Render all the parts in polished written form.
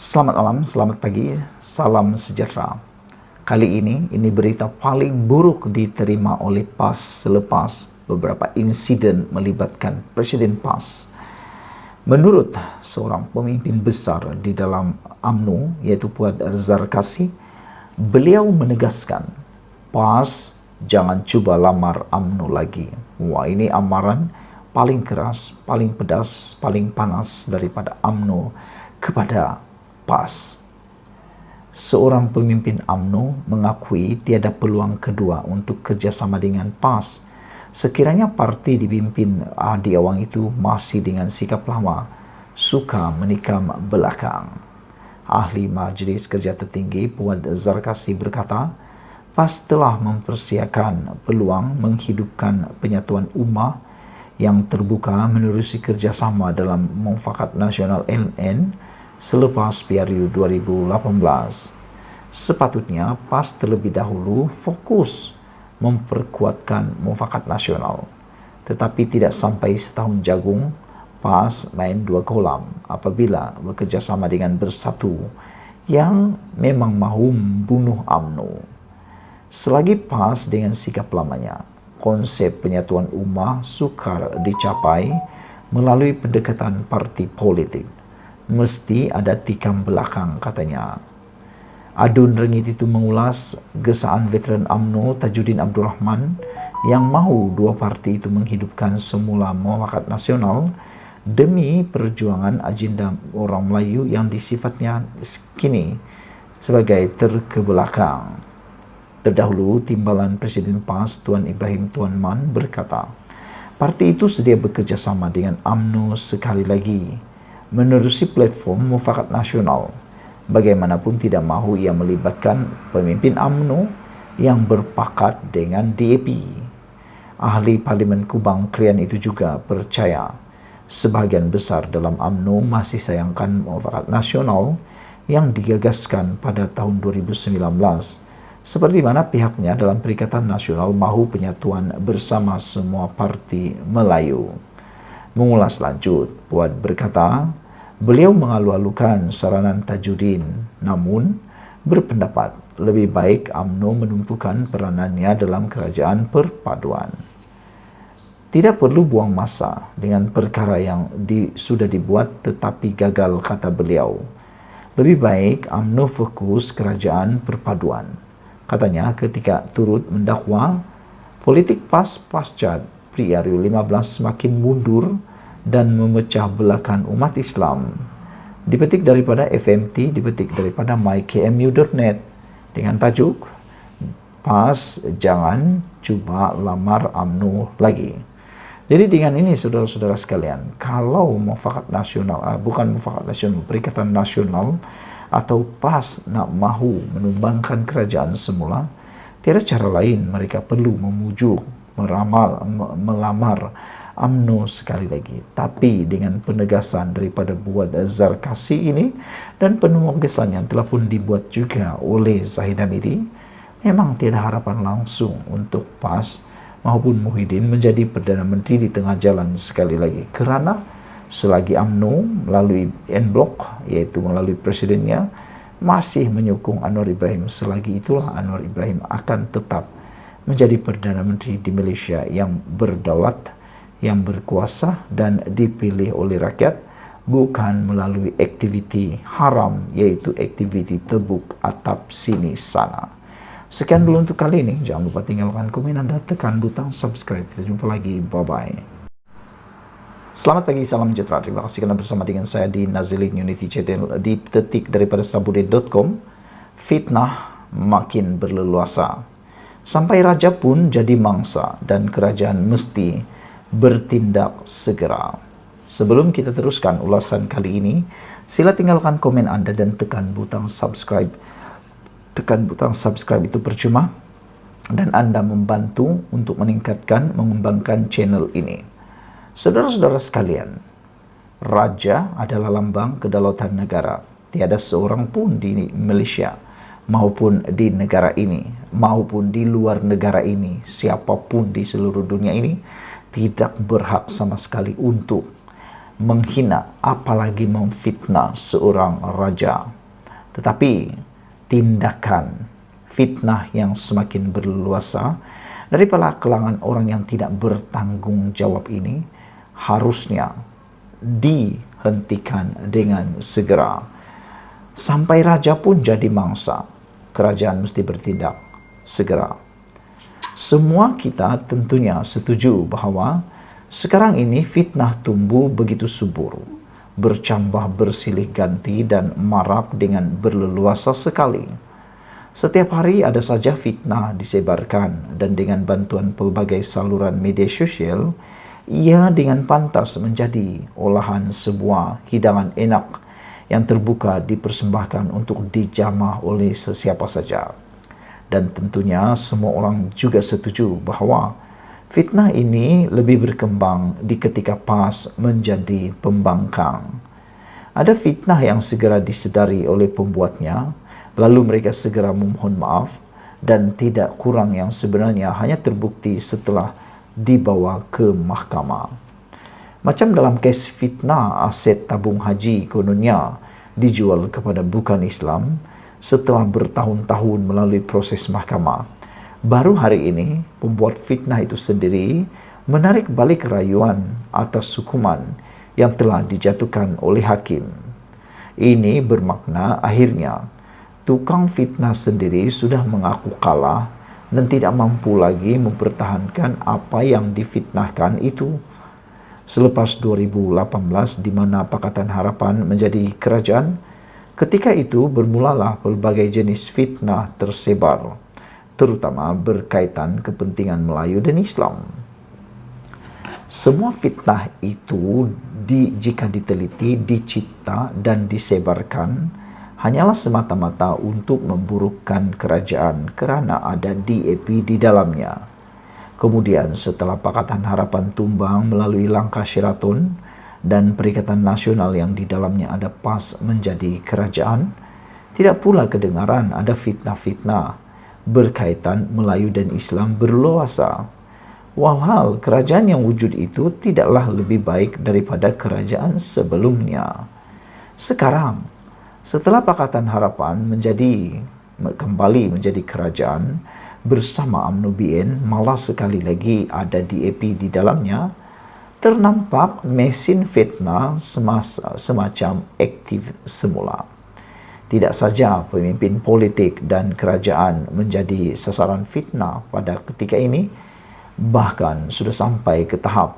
Selamat malam, selamat pagi, salam sejahtera. Kali ini berita paling buruk diterima oleh PAS selepas beberapa insiden melibatkan Presiden PAS. Menurut seorang pemimpin besar di dalam UMNO, yaitu Puan Zarkasi, beliau menegaskan, PAS jangan cuba lamar UMNO lagi. Wah, ini amaran paling keras, paling pedas, paling panas daripada UMNO kepada PAS. Seorang pemimpin UMNO mengakui tiada peluang kedua untuk kerjasama dengan PAS sekiranya parti dipimpin Adi Awang itu masih dengan sikap lama, suka menikam belakang. Ahli Majlis Kerja Tertinggi Puan Zarkasi berkata, PAS telah mempersiapkan peluang menghidupkan penyatuan ummah yang terbuka menerusi kerjasama dalam Mufakat Nasional LN selepas PRU 2018. Sepatutnya PAS terlebih dahulu fokus memperkuatkan Mufakat Nasional. Tetapi tidak sampai setahun jagung, PAS main dua kolam apabila bekerjasama dengan Bersatu yang memang mahu membunuh UMNO. Selagi PAS dengan sikap lamanya, konsep penyatuan ummah sukar dicapai melalui pendekatan parti politik. Mesti ada tikam belakang, katanya. Adun Rengit itu mengulas gesaan veteran UMNO Tajuddin Abdul Rahman yang mahu dua parti itu menghidupkan semula Mufakat Nasional demi perjuangan agenda orang Melayu yang disifatnya kini sebagai terkebelakang. Terdahulu, Timbalan Presiden PAS Tuan Ibrahim Tuan Man berkata, parti itu sedia bekerjasama dengan UMNO sekali lagi menerusi platform Mufakat Nasional. Bagaimanapun tidak mahu ia melibatkan pemimpin UMNO yang berpakat dengan DAP. Ahli Parlimen Kubang Krian itu juga percaya sebahagian besar dalam UMNO masih sayangkan Mufakat Nasional yang digagaskan pada tahun 2019, seperti mana pihaknya dalam Perikatan Nasional mahu penyatuan bersama semua parti Melayu. Mengulas lanjut, Puan berkata, beliau mengalu-alukan saranan Tajuddin, namun berpendapat lebih baik UMNO menumpukan peranannya dalam kerajaan perpaduan. Tidak perlu buang masa dengan perkara yang sudah dibuat tetapi gagal, kata beliau. Lebih baik UMNO fokus kerajaan perpaduan, katanya ketika turut mendakwa politik PAS pasca PRU 15 semakin mundur dan memecah belahkan umat Islam. Dipetik daripada FMT, dipetik daripada mykmu.net dengan tajuk PAS jangan cuba lamar UMNO lagi. Jadi dengan ini saudara-saudara sekalian, kalau Mufakat Nasional, bukan Mufakat Nasional, Perikatan Nasional atau PAS nak mahu menumbangkan kerajaan semula, tiada cara lain mereka perlu memujuk, melamar UMNO sekali lagi. Tapi dengan penegasan daripada Puan Zarkasi ini dan penugasan yang telah pun dibuat juga oleh Zahid Hamidi, memang tiada harapan langsung untuk PAS maupun Muhyiddin menjadi Perdana Menteri di tengah jalan sekali lagi. Kerana selagi UMNO melalui N-Block, yaitu melalui presidennya, masih menyokong Anwar Ibrahim, selagi itulah Anwar Ibrahim akan tetap menjadi Perdana Menteri di Malaysia yang berdaulat, yang berkuasa dan dipilih oleh rakyat, bukan melalui aktiviti haram, yaitu aktiviti tebuk atap sini sana. Sekian dulu untuk kali ini. Jangan lupa tinggalkan komen Anda, tekan butang subscribe. Kita jumpa lagi. Bye-bye. Selamat pagi, salam sejahtera. Terima kasih kerana bersama dengan saya di Nazilin Unity Channel, di detik daripada sabudet.com. Fitnah makin berleluasa. Sampai raja pun jadi mangsa dan kerajaan mesti bertindak segera. Sebelum kita teruskan ulasan kali ini, sila tinggalkan komen Anda dan tekan butang subscribe. Tekan butang subscribe itu percuma dan Anda membantu untuk meningkatkan, mengembangkan channel ini. Saudara-saudara sekalian, raja adalah lambang kedaulatan negara. Tiada seorang pun di Malaysia maupun di negara ini, maupun di luar negara ini, siapapun di seluruh dunia ini tidak berhak sama sekali untuk menghina apalagi memfitnah seorang raja. Tetapi tindakan fitnah yang semakin berleluasa daripada kalangan orang yang tidak bertanggung jawab ini harusnya dihentikan dengan segera. Sampai raja pun jadi mangsa, kerajaan mesti bertindak segera. Semua kita tentunya setuju bahawa sekarang ini fitnah tumbuh begitu subur, bercambah bersilih ganti dan marak dengan berleluasa sekali. Setiap hari ada saja fitnah disebarkan dan dengan bantuan pelbagai saluran media sosial, ia dengan pantas menjadi olahan sebuah hidangan enak yang terbuka dipersembahkan untuk dijamah oleh sesiapa saja. Dan tentunya semua orang juga setuju bahawa fitnah ini lebih berkembang di ketika PAS menjadi pembangkang. Ada fitnah yang segera disedari oleh pembuatnya, lalu mereka segera memohon maaf, dan tidak kurang yang sebenarnya hanya terbukti setelah dibawa ke mahkamah. Macam dalam kes fitnah aset tabung haji kononnya dijual kepada bukan Islam setelah bertahun-tahun melalui proses mahkamah. Baru hari ini, pembuat fitnah itu sendiri menarik balik rayuan atas hukuman yang telah dijatuhkan oleh hakim. Ini bermakna akhirnya tukang fitnah sendiri sudah mengaku kalah dan tidak mampu lagi mempertahankan apa yang difitnahkan itu. Selepas 2018 di mana Pakatan Harapan menjadi kerajaan, ketika itu bermulalah pelbagai jenis fitnah tersebar, terutama berkaitan kepentingan Melayu dan Islam. Semua fitnah itu jika diteliti, dicipta dan disebarkan hanyalah semata-mata untuk memburukkan kerajaan kerana ada DAP di dalamnya. Kemudian setelah Pakatan Harapan tumbang melalui langkah Sheraton dan Perikatan Nasional yang di dalamnya ada PAS menjadi kerajaan, tidak pula kedengaran ada fitnah-fitnah berkaitan Melayu dan Islam berleluasa. Walhal kerajaan yang wujud itu tidaklah lebih baik daripada kerajaan sebelumnya. Sekarang, setelah Pakatan Harapan kembali menjadi kerajaan bersama UMNO BN, malah sekali lagi ada DAP di dalamnya, ternampak mesin fitnah semacam aktif semula. Tidak saja pemimpin politik dan kerajaan menjadi sasaran fitnah pada ketika ini, bahkan sudah sampai ke tahap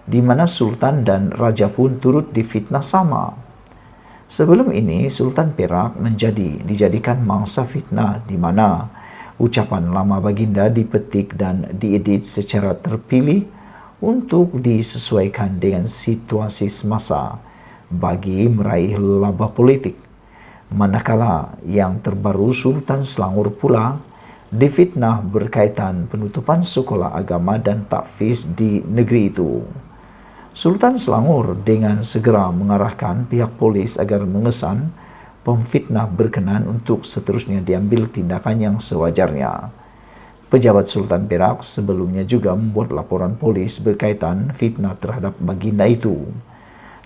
di mana Sultan dan Raja pun turut difitnah sama. Sebelum ini, Sultan Perak dijadikan mangsa fitnah di mana ucapan lama baginda dipetik dan diedit secara terpilih untuk disesuaikan dengan situasi semasa bagi meraih laba politik. Manakala yang terbaru Sultan Selangor pula difitnah berkaitan penutupan sekolah agama dan takfiz di negeri itu. Sultan Selangor dengan segera mengarahkan pihak polis agar mengesan pemfitnah berkenan untuk seterusnya diambil tindakan yang sewajarnya. Pejabat Sultan Perak sebelumnya juga membuat laporan polis berkaitan fitnah terhadap baginda itu.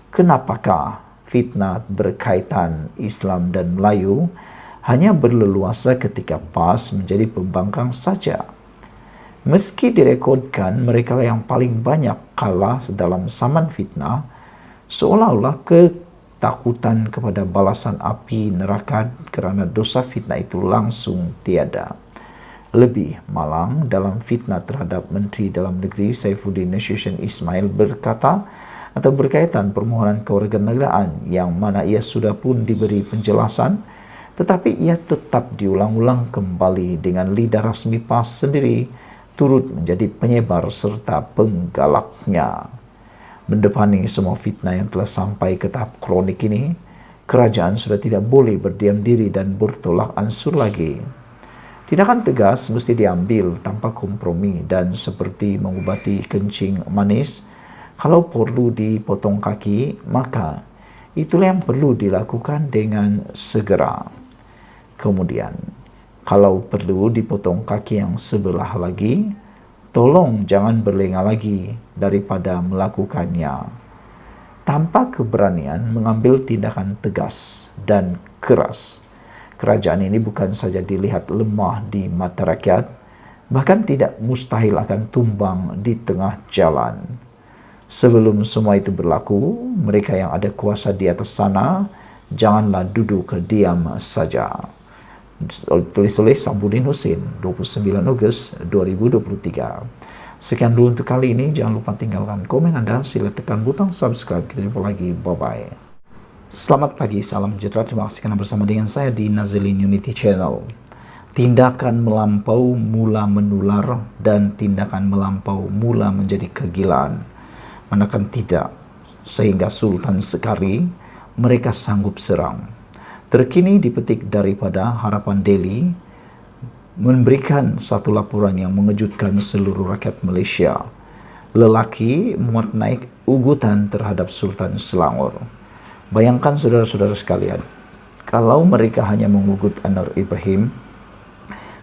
Kenapakah fitnah berkaitan Islam dan Melayu hanya berleluasa ketika PAS menjadi pembangkang saja? Meski direkodkan mereka yang paling banyak kalah dalam saman fitnah, seolah-olah ketakutan kepada balasan api neraka kerana dosa fitnah itu langsung tiada. Lebih malang, dalam fitnah terhadap Menteri Dalam Negeri Saifuddin Nasution Ismail berkata atau berkaitan permohonan kewarganegaraan yang mana ia sudah pun diberi penjelasan, tetapi ia tetap diulang-ulang kembali dengan lidah rasmi PAS sendiri turut menjadi penyebar serta penggalaknya. Mendepani semua fitnah yang telah sampai ke tahap kronik ini, kerajaan sudah tidak boleh berdiam diri dan bertolak ansur lagi. Tindakan tegas mesti diambil tanpa kompromi dan seperti mengubati kencing manis, kalau perlu dipotong kaki, maka itulah yang perlu dilakukan dengan segera. Kemudian, kalau perlu dipotong kaki yang sebelah lagi, tolong jangan berlengah lagi daripada melakukannya. Tanpa keberanian mengambil tindakan tegas dan keras, kerajaan ini bukan saja dilihat lemah di mata rakyat, bahkan tidak mustahil akan tumbang di tengah jalan. Sebelum semua itu berlaku, mereka yang ada kuasa di atas sana, janganlah duduk diam saja. Tulis oleh Sambuddin Hussein, 29 Ogos 2023. Sekian dulu untuk kali ini. Jangan lupa tinggalkan komen Anda. Sila tekan butang subscribe. Kita jumpa lagi. Bye-bye. Selamat pagi, salam sejahtera. Terima kasih karena bersama dengan saya di Nazilin Unity Channel. Tindakan melampau mula menular dan tindakan melampau mula menjadi kegilaan. Manakah tidak, sehingga Sultan Sekari mereka sanggup serang. Terkini dipetik daripada Harapan Daily, memberikan satu laporan yang mengejutkan seluruh rakyat Malaysia. Lelaki muat naik ugutan terhadap Sultan Selangor. Bayangkan saudara-saudara sekalian, kalau mereka hanya mengugut Anwar Ibrahim,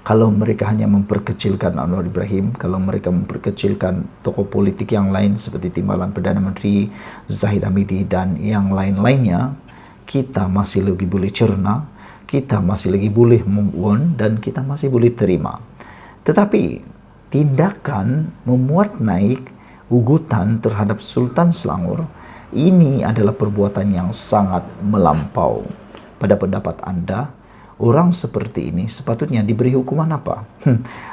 kalau mereka hanya memperkecilkan Anwar Ibrahim, kalau mereka memperkecilkan tokoh politik yang lain seperti Timbalan Perdana Menteri Zahid Hamidi dan yang lain-lainnya, kita masih lagi boleh cerna, kita masih lagi boleh move on, dan kita masih boleh terima. Tetapi tindakan memuat naik ugutan terhadap Sultan Selangor ini adalah perbuatan yang sangat melampau. Pada pendapat Anda, orang seperti ini sepatutnya diberi hukuman apa?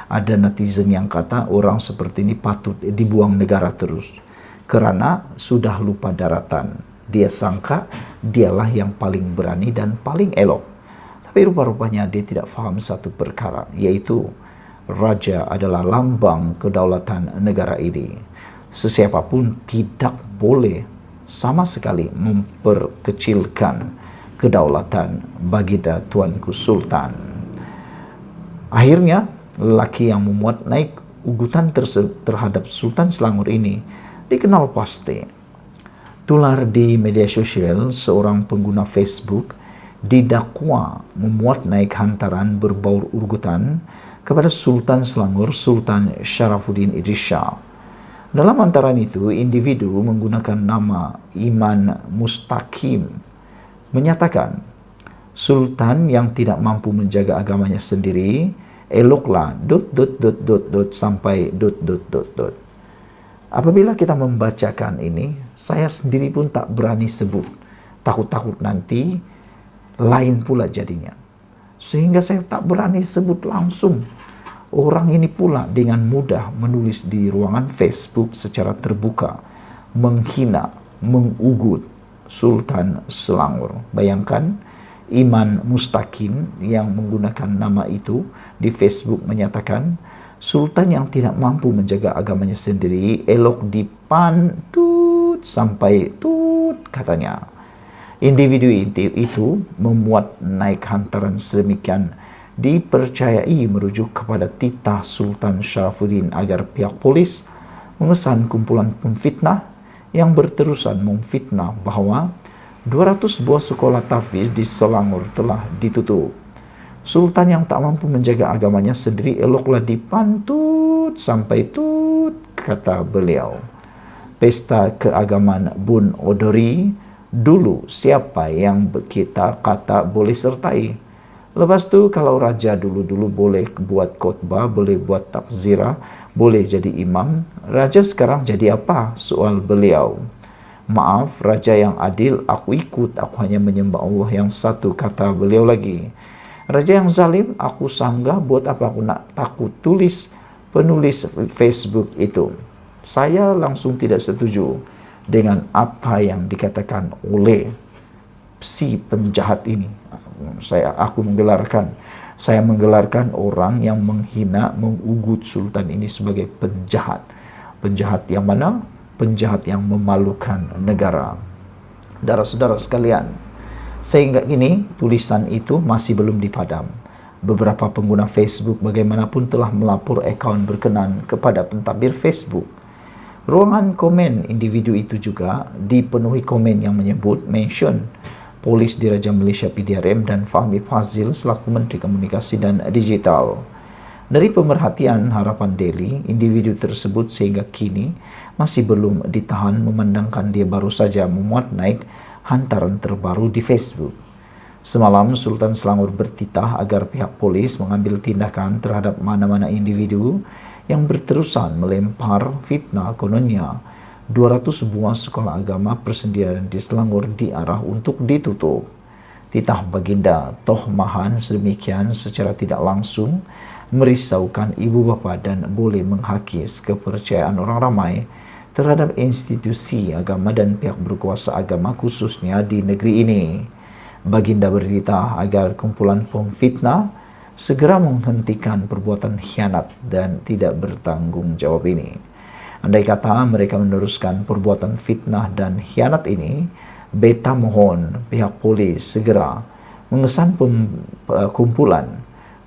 Ada netizen yang kata orang seperti ini patut dibuang negara terus kerana sudah lupa daratan. Dia sangka dialah yang paling berani dan paling elok. Tapi rupa-rupanya dia tidak faham satu perkara, yaitu raja adalah lambang kedaulatan negara ini. Sesiapapun tidak boleh sama sekali memperkecilkan kedaulatan baginda Tuanku Sultan. Akhirnya, lelaki yang memuat naik ugutan terhadap Sultan Selangor ini dikenal pasti. Tular di media sosial, seorang pengguna Facebook didakwa memuat naik hantaran berbaur ugutan kepada Sultan Selangor, Sultan Sharafuddin Idris Shah. Dalam hantaran itu, individu menggunakan nama Iman Mustaqim menyatakan, Sultan yang tidak mampu menjaga agamanya sendiri, eloklah ... sampai ... Apabila kita membacakan ini, saya sendiri pun tak berani sebut. Takut-takut nanti lain pula jadinya. Sehingga saya tak berani sebut langsung. Orang ini pula dengan mudah menulis di ruangan Facebook secara terbuka, menghina, mengugut Sultan Selangor. Bayangkan, Iman Mustaqim yang menggunakan nama itu di Facebook menyatakan, Sultan yang tidak mampu menjaga agamanya sendiri, elok dipantut sampai tut, katanya. Individu itu memuat naik hantaran sedemikian dipercayai merujuk kepada titah Sultan Sharafuddin agar pihak polis mengesan kumpulan pemfitnah yang berterusan memfitnah bahawa 200 buah sekolah tahfiz di Selangor telah ditutup. Sultan yang tak mampu menjaga agamanya sendiri eloklah dipantut sampai tut, kata beliau. Pesta keagamaan Bun Odori, dulu siapa yang kita kata boleh sertai. Lepas tu kalau raja dulu-dulu boleh buat khotbah, boleh buat takzirah, boleh jadi imam, raja sekarang jadi apa? Soal beliau. Maaf, raja yang adil, aku ikut, aku hanya menyembah Allah yang satu, kata beliau lagi. Raja yang zalim, aku sanggah, buat apa aku nak takut, tulis penulis Facebook itu. Saya langsung tidak setuju dengan apa yang dikatakan oleh si penjahat ini. Saya menggelarkan orang yang menghina, mengugut Sultan ini sebagai penjahat. Penjahat yang mana? Penjahat yang memalukan negara. Saudara-saudara sekalian, sehingga kini tulisan itu masih belum dipadam. Beberapa pengguna Facebook bagaimanapun telah melapor akaun berkenan kepada pentadbir Facebook. Ruangan komen individu itu juga dipenuhi komen yang menyebut mention Polis Diraja Malaysia PDRM dan Fahmi Fazil selaku Menteri Komunikasi dan Digital. Dari pemerhatian Harapan Daily, individu tersebut sehingga kini masih belum ditahan memandangkan dia baru saja memuat naik hantaran terbaru di Facebook. Semalam, Sultan Selangor bertitah agar pihak polis mengambil tindakan terhadap mana-mana individu yang berterusan melempar fitnah kononnya 200 buah sekolah agama persendirian di Selangor diarah untuk ditutup. Titah Baginda Toh Mahan sedemikian secara tidak langsung merisaukan ibu bapa dan boleh menghakis kepercayaan orang ramai terhadap institusi agama dan pihak berkuasa agama khususnya di negeri ini. Baginda bertitah agar kumpulan pemfitnah segera menghentikan perbuatan khianat dan tidak bertanggung jawab ini. Andai kata mereka meneruskan perbuatan fitnah dan khianat ini, beta mohon pihak polis segera mengesan kumpulan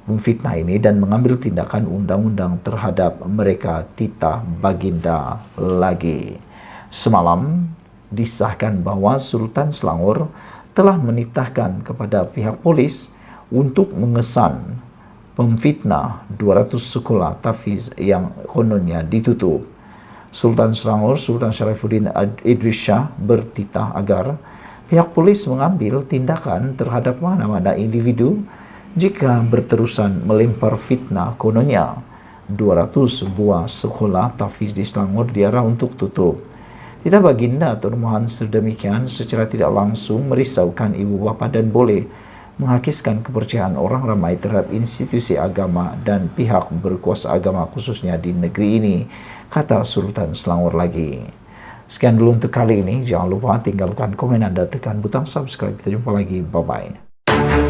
pemfitnah ini dan mengambil tindakan undang-undang terhadap mereka, titah Baginda lagi. Semalam disahkan bahwa Sultan Selangor telah menitahkan kepada pihak polis untuk mengesan pemfitnah 200 sekolah tahfiz yang kononnya ditutup. Sultan Selangor, Sultan Syarifuddin Idris Shah bertitah agar pihak polis mengambil tindakan terhadap mana-mana individu jika berterusan melempar fitnah kononnya 200 buah sekolah tahfiz di Selangor diarah untuk tutup. Titah Baginda Tuan Mahan sedemikian secara tidak langsung merisaukan ibu bapa dan boleh menghakiskan kepercayaan orang ramai terhadap institusi agama dan pihak berkuasa agama khususnya di negeri ini, kata Sultan Selangor lagi. Sekian dulu untuk kali ini. Jangan lupa tinggalkan komen Anda, tekan butang subscribe. Kita jumpa lagi. Bye-bye.